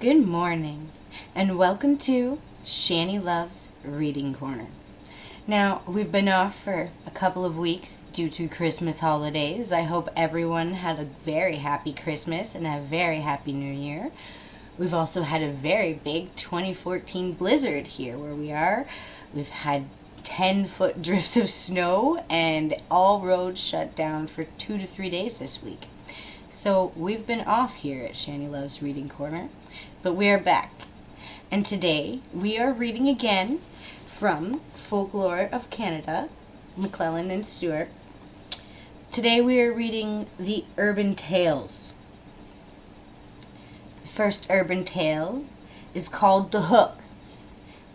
Good morning, and welcome to Shannie Loves Reading Corner. Now, we've been off for a couple of weeks due to Christmas holidays. I hope everyone had a very happy Christmas and a very happy New Year. We've also had a very big 2014 blizzard here where we are. We've had 10-foot drifts of snow and all roads shut down for 2 to 3 days this week. So we've been off here at Shannie Loves Reading Corner, but we are back. And today we are reading again from Folklore of Canada, McClelland and Stewart. Today we are reading the Urban Tales. The first urban tale is called The Hook,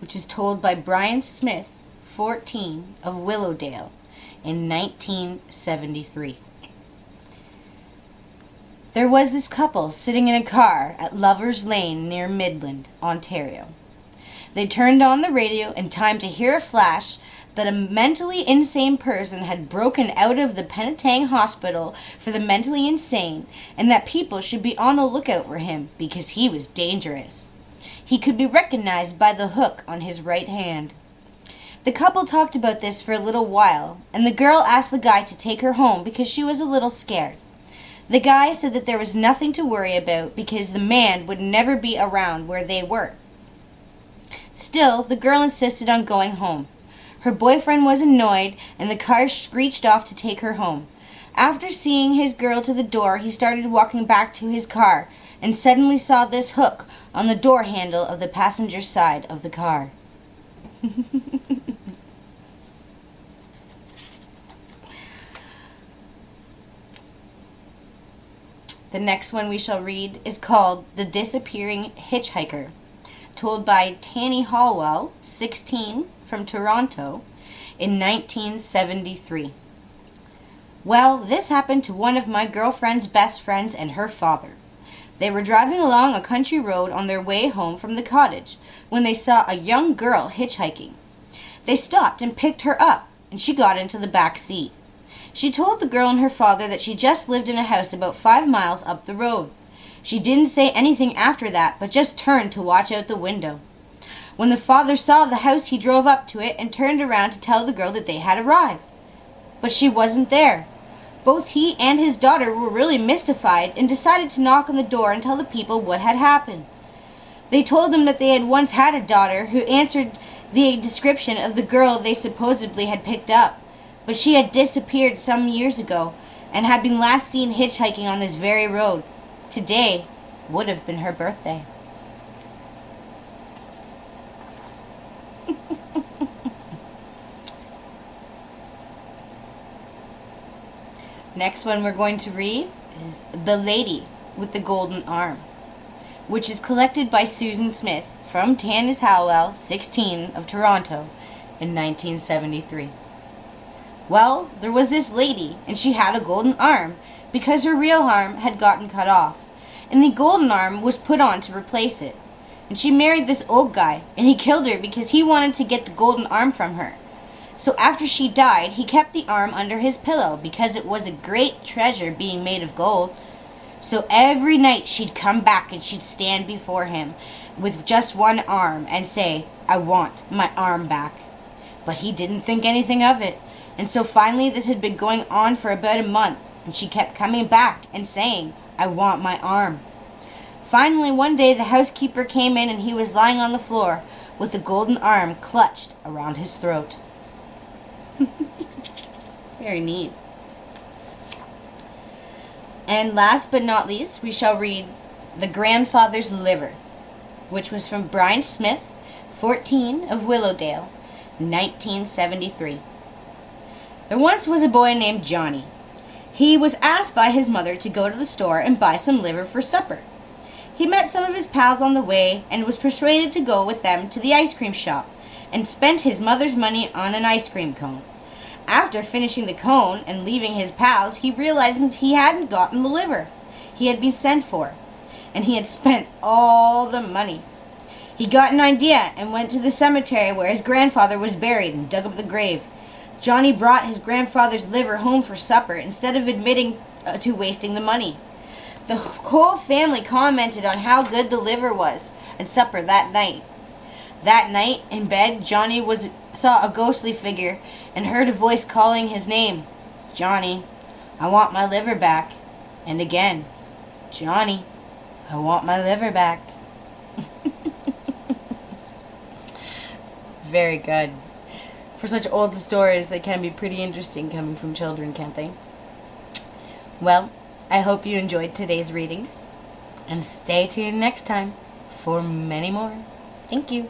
which is told by Brian Smith, 14, of Willowdale in 1973. There was this couple sitting in a car at Lover's Lane near Midland, Ontario. They turned on the radio in time to hear a flash that a mentally insane person had broken out of the Penetang Hospital for the mentally insane and that people should be on the lookout for him because he was dangerous. He could be recognized by the hook on his right hand. The couple talked about this for a little while, and the girl asked the guy to take her home because she was a little scared. The guy said that there was nothing to worry about because the man would never be around where they were. Still, the girl insisted on going home. Her boyfriend was annoyed, and the car screeched off to take her home. After seeing his girl to the door, he started walking back to his car and suddenly saw this hook on the door handle of the passenger side of the car. The next one we shall read is called The Disappearing Hitchhiker, told by Howell, 16, from Toronto, in 1973. Well, this happened to one of my girlfriend's best friends and her father. They were driving along a country road on their way home from the cottage when they saw a young girl hitchhiking. They stopped and picked her up, and she got into the back seat. She told the girl and her father that she just lived in a house about 5 miles up the road. She didn't say anything after that, but just turned to watch out the window. When the father saw the house, he drove up to it and turned around to tell the girl that they had arrived. But she wasn't there. Both he and his daughter were really mystified and decided to knock on the door and tell the people what had happened. They told them that they had once had a daughter who answered the description of the girl they supposedly had picked up, but she had disappeared some years ago and had been last seen hitchhiking on this very road. Today would have been her birthday. Next one we're going to read is The Lady with the Golden Arm, which is collected by Susan Smith from Tanys Howell, 16, of Toronto, in 1973. Well, there was this lady, and she had a golden arm because her real arm had gotten cut off, and the golden arm was put on to replace it. And she married this old guy, and he killed her because he wanted to get the golden arm from her. So after she died, he kept the arm under his pillow because it was a great treasure being made of gold. So every night she'd come back and she'd stand before him with just one arm and say, "I want my arm back." But he didn't think anything of it. And so finally this had been going on for about a month, and she kept coming back and saying, "I want my arm." Finally one day the housekeeper came in and he was lying on the floor with the golden arm clutched around his throat. Very neat. And last but not least, we shall read The Grandfather's Liver, which was from Brian Smith, 14, of Willowdale, 1973. There once was a boy named Johnny. He was asked by his mother to go to the store and buy some liver for supper. He met some of his pals on the way and was persuaded to go with them to the ice cream shop and spent his mother's money on an ice cream cone. After finishing the cone and leaving his pals, he realized that he hadn't gotten the liver he had been sent for, and he had spent all the money. He got an idea and went to the cemetery where his grandfather was buried and dug up the grave. Johnny brought his grandfather's liver home for supper instead of admitting to wasting the money. The whole family commented on how good the liver was at supper that night. That night, in bed, Johnny saw a ghostly figure and heard a voice calling his name. "Johnny, I want my liver back." And again, "Johnny, I want my liver back." Very good. For such old stories, they can be pretty interesting coming from children, can't they? Well, I hope you enjoyed today's readings. And stay tuned next time for many more. Thank you.